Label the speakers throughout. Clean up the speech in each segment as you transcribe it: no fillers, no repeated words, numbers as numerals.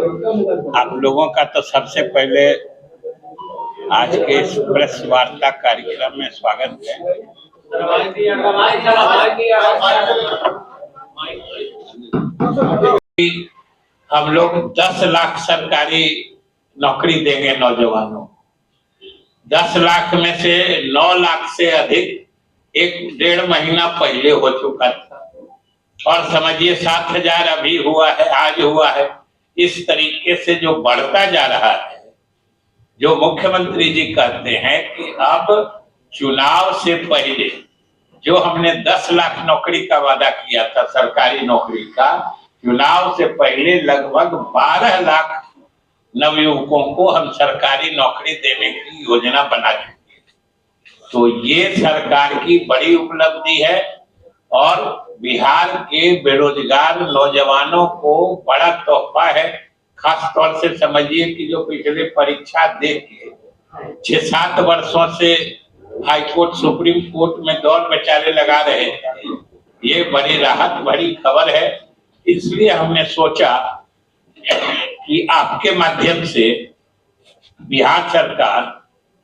Speaker 1: आप लोगों का तो सबसे पहले आज के इस प्रेस वार्ता कार्यक्रम में स्वागत है। हम लोग 10 लाख सरकारी नौकरी देंगे नौजवानों। 10 लाख में से 9 लाख से अधिक 1-1.5 महीना पहले हो चुका था और समझिए 7,000 अभी हुआ है, आज हुआ है। इस तरीके से जो बढ़ता जा रहा है, जो मुख्यमंत्री जी कहते हैं कि अब चुनाव से पहले जो हमने 10 लाख नौकरी का वादा किया था सरकारी नौकरी का, चुनाव से पहले लगभग 12 लाख नवयुवकों को हम सरकारी नौकरी देने की योजना बना चुके हैं। तो ये सरकार की बड़ी उपलब्धि है और बिहार के बेरोजगार नौजवानों को बड़ा तोहफा है। खास तौर से समझिए कि जो पिछले परीक्षा दे के 6-7 वर्षों से हाई कोर्ट सुप्रीम कोर्ट में दौड़ बेचारे लगा रहे थे, ये बड़ी राहत भरी खबर है। इसलिए हमने सोचा कि आपके माध्यम से बिहार सरकार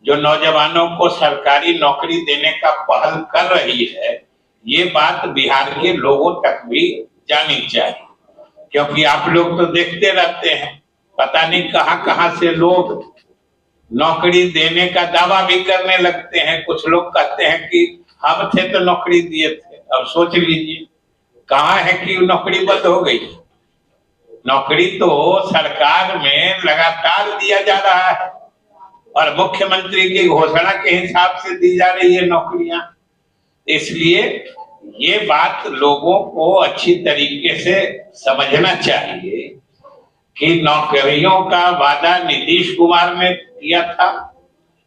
Speaker 1: जो नौजवानों को सरकारी नौकरी देने का पहल कर रही है, ये बात बिहार के लोगों तक भी जानी चाहिए, क्योंकि आप लोग तो देखते रहते हैं, पता नहीं कहां से लोग नौकरी देने का दावा भी करने लगते हैं। कुछ लोग कहते हैं कि हम थे तो नौकरी दिए थे। अब सोच लीजिए कहाँ है कि नौकरी बंद हो गई। नौकरी तो सरकार में लगातार दिया जा रहा है और मुख्यमंत्री की घोषणा के हिसाब से दी जा रही है नौकरियां। इसलिए ये बात लोगों को अच्छी तरीके से समझना चाहिए कि नौकरियों का वादा नीतीश कुमार ने किया था,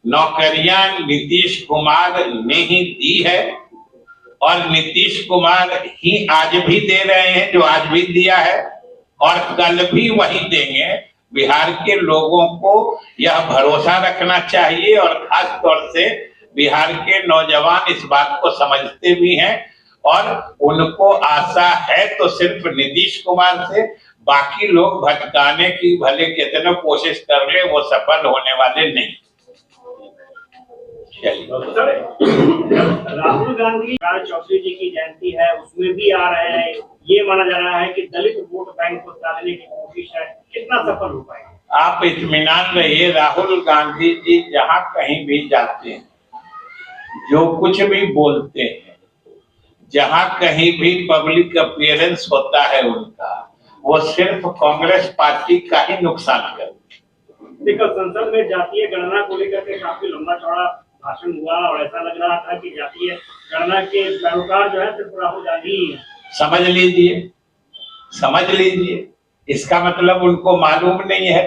Speaker 1: नौकरियां नीतीश कुमार ने ही दी है और नीतीश कुमार ही आज भी दे रहे हैं, जो आज भी दिया है और कल भी वही देंगे। बिहार के लोगों को यह भरोसा रखना चाहिए और खास तौर से बिहार के नौजवान इस बात को समझते भी हैं और उनको आशा है तो सिर्फ नीतीश कुमार से। बाकी लोग भटकाने की भले कितने कोशिश कर ले, वो सफल होने वाले नहीं।
Speaker 2: राहुल गांधी चौधरी जी की जयंती है, उसमें भी आ रहे हैं। ये माना जा रहा है कि दलित वोट बैंक को डालने की कोशिश है, कितना सफल हो पाएगा?
Speaker 1: आप इत्मीनान रहिए, राहुल गांधी जी जहां कहीं भी जाते हैं, जो कुछ भी बोलते हैं, जहां कहीं भी पब्लिक अपीयरेंस होता है उनका, वो सिर्फ कांग्रेस पार्टी का ही नुकसान करते हैं।
Speaker 2: देखो, संसद में जातीय गणना को लेकर के काफी लंबा चौड़ा भाषण हुआ और ऐसा लग रहा था कि जातीय गणना के पैरोकार जो है सिर्फ राहुल गांधी ही है।
Speaker 1: समझ लीजिए, इसका मतलब उनको मालूम नहीं है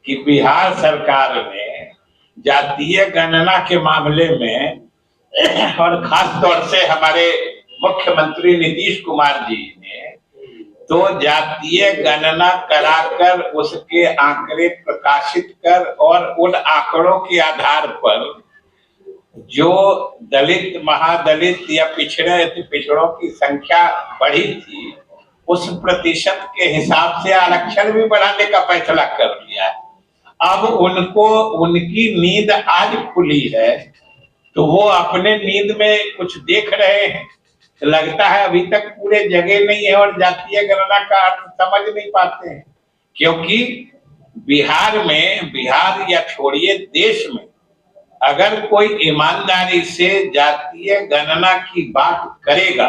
Speaker 1: कि बिहार सरकार ने जातीय गणना के मामले में और खास तौर से हमारे मुख्यमंत्री नीतीश कुमार जी ने तो जातीय गणना कराकर उसके आंकड़े प्रकाशित कर और उन आंकड़ों के आधार पर जो दलित, महादलित या पिछड़ों की संख्या बढ़ी थी, उस प्रतिशत के हिसाब से आरक्षण भी बढ़ाने का फैसला कर लिया। अब उनको उनकी नींद आज खुली है तो वो अपने नींद में कुछ देख रहे हैं। लगता है अभी तक पूरे जगह नहीं है और जातीय गणना का अर्थ समझ नहीं पाते हैं, क्योंकि बिहार या छोड़िए देश में अगर कोई ईमानदारी से जातीय गणना की बात करेगा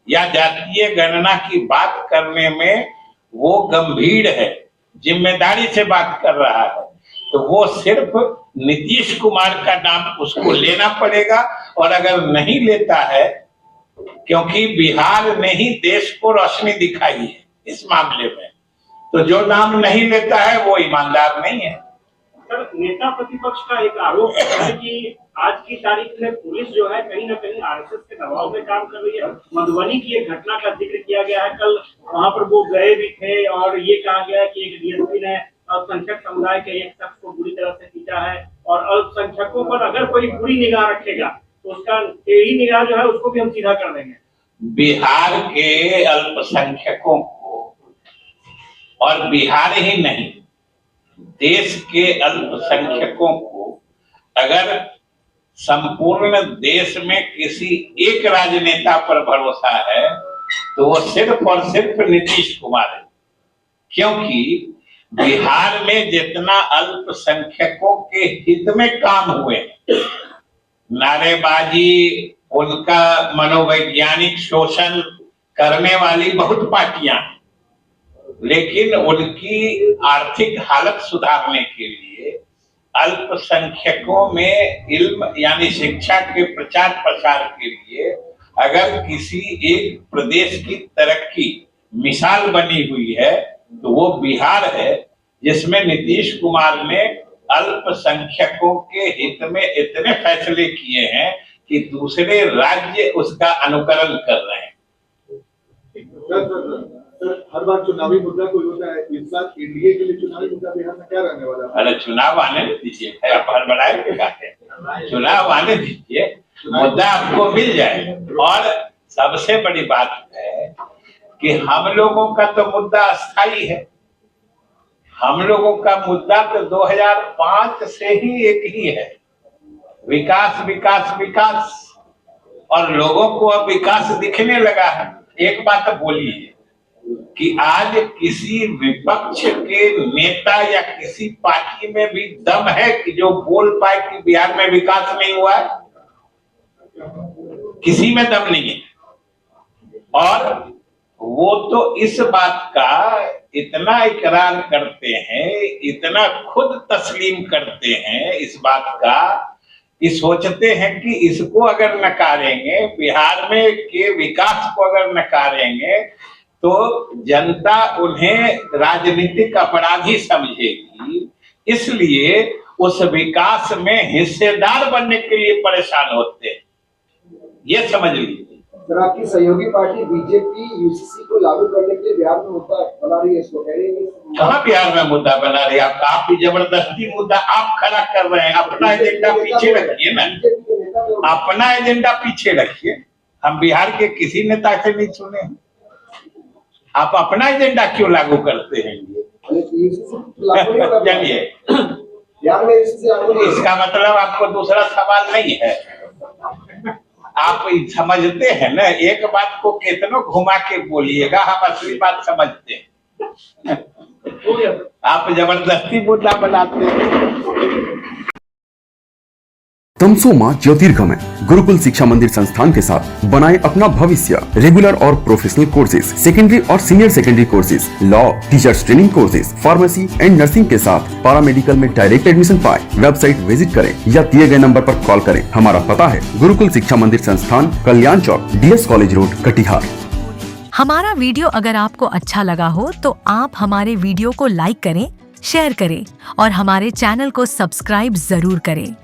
Speaker 1: या जातीय गणना की बात करने में वो गंभीर है, जिम्मेदारी से बात कर रहा है, तो वो सिर्फ नीतीश कुमार का नाम उसको लेना पड़ेगा। और अगर नहीं लेता है, क्योंकि बिहार ने ही देश को रोशनी दिखाई है इस मामले में, तो जो नाम नहीं लेता है वो ईमानदार नहीं है।
Speaker 2: सर, नेता प्रतिपक्ष का एक आरोप है कि आज की तारीख में पुलिस जो है कहीं ना कहीं आरएसएस के दबाव में काम कर रही है। मधुबनी की एक घटना का जिक्र किया गया है, कल वहां पर वो गए भी थे और ये कहा गया है कि एक डीएसपी ने अल्पसंख्यक समुदाय के एक शख्स को बुरी तरह से पीटा है और अल्पसंख्यकों पर अगर कोई बुरी निगाह रखेगा तो उसका टेढ़ी निगाह जो है उसको भी हम सीधा कर देंगे।
Speaker 1: बिहार के अल्पसंख्यकों को और बिहार ही नहीं, देश के अल्पसंख्यकों को अगर संपूर्ण देश में किसी एक राजनेता पर भरोसा है तो वो सिर्फ और सिर्फ नीतीश कुमार है। क्योंकि बिहार में जितना अल्पसंख्यकों के हित में काम हुए, नारेबाजी, उनका मनोवैज्ञानिक शोषण करने वाली बहुत पार्टियां, लेकिन उनकी आर्थिक हालत सुधारने के लिए अल्पसंख्यकों में इल्म यानी शिक्षा के प्रचार प्रसार के लिए अगर किसी एक प्रदेश की तरक्की मिसाल बनी हुई है तो वो बिहार है, जिसमें नीतीश कुमार ने अल्पसंख्यकों के हित में इतने फैसले किए हैं कि दूसरे राज्य उसका अनुकरण कर रहे हैं।
Speaker 3: सर, हर बार चुनावी मुद्दा कोई होता है, इस बार एनडीए के लिए चुनावी मुद्दा बिहार में क्या रहने वाला है?
Speaker 1: अरे चुनाव आने दीजिए, आप हड़बड़ाए क्या है, चुनाव आने दीजिए, मुद्दा आपको मिल जाए। और सबसे बड़ी बात है कि हम लोगों का तो मुद्दा अस्थायी है, हम लोगों का मुद्दा तो 2005 से ही एक ही है, विकास विकास विकास। और लोगों को अब विकास दिखने लगा है। एक बात बोलिए कि आज किसी विपक्ष के नेता या किसी पार्टी में भी दम है कि जो बोल पाए कि बिहार में विकास नहीं हुआ है? किसी में दम नहीं है। और वो तो इस बात का इतना इकरार करते हैं, इतना खुद तस्लीम करते हैं इस बात का कि सोचते हैं कि इसको अगर नकारेंगे, बिहार में के विकास को अगर नकारेंगे तो जनता उन्हें राजनीतिक अपराधी समझेगी, इसलिए उस विकास में हिस्सेदार बनने के लिए परेशान होते हैं। ये समझ लीजिए।
Speaker 4: सर, आपकी सहयोगी पार्टी बीजेपी यूसीसी को लागू करने के लिए बिहार में मुद्दा बना रही है, इसको कह रही है।
Speaker 1: कहाँ बिहार में मुद्दा बना रही है? आप भी जबरदस्ती मुद्दा आप खड़ा कर रहे हैं। अपना एजेंडा पीछे रखिए ना, अपना एजेंडा पीछे रखिए। हम बिहार के किसी नेता से नहीं सुने हैं। आप अपना एजेंडा क्यों लागू करते हैं? चलिए, इसका मतलब आपको दूसरा सवाल नहीं है। आप समझते हैं ना, एक बात को कितनों घुमा के बोलिएगा, हम असली बात समझते हैं। आप जबरदस्ती मुद्दा बनाते हैं।
Speaker 5: तमसोमा ज्योतिर्गमय गुरुकुल शिक्षा मंदिर संस्थान के साथ बनाए अपना भविष्य। रेगुलर और प्रोफेशनल कोर्सेज, सेकेंडरी और senior secondary courses, law, teachers training courses, pharmacy and nursing के साथ पैरामेडिकल में डायरेक्ट एडमिशन पाए। वेबसाइट विजिट करें या दिए गए नंबर पर कॉल करें। हमारा पता है गुरुकुल शिक्षा मंदिर संस्थान, कल्याण चौक, DS कॉलेज रोड, कटिहार।
Speaker 6: हमारा वीडियो अगर आपको अच्छा लगा हो तो आप हमारे वीडियो को लाइक करें, शेयर करें और हमारे चैनल को सब्सक्राइब जरूर करें।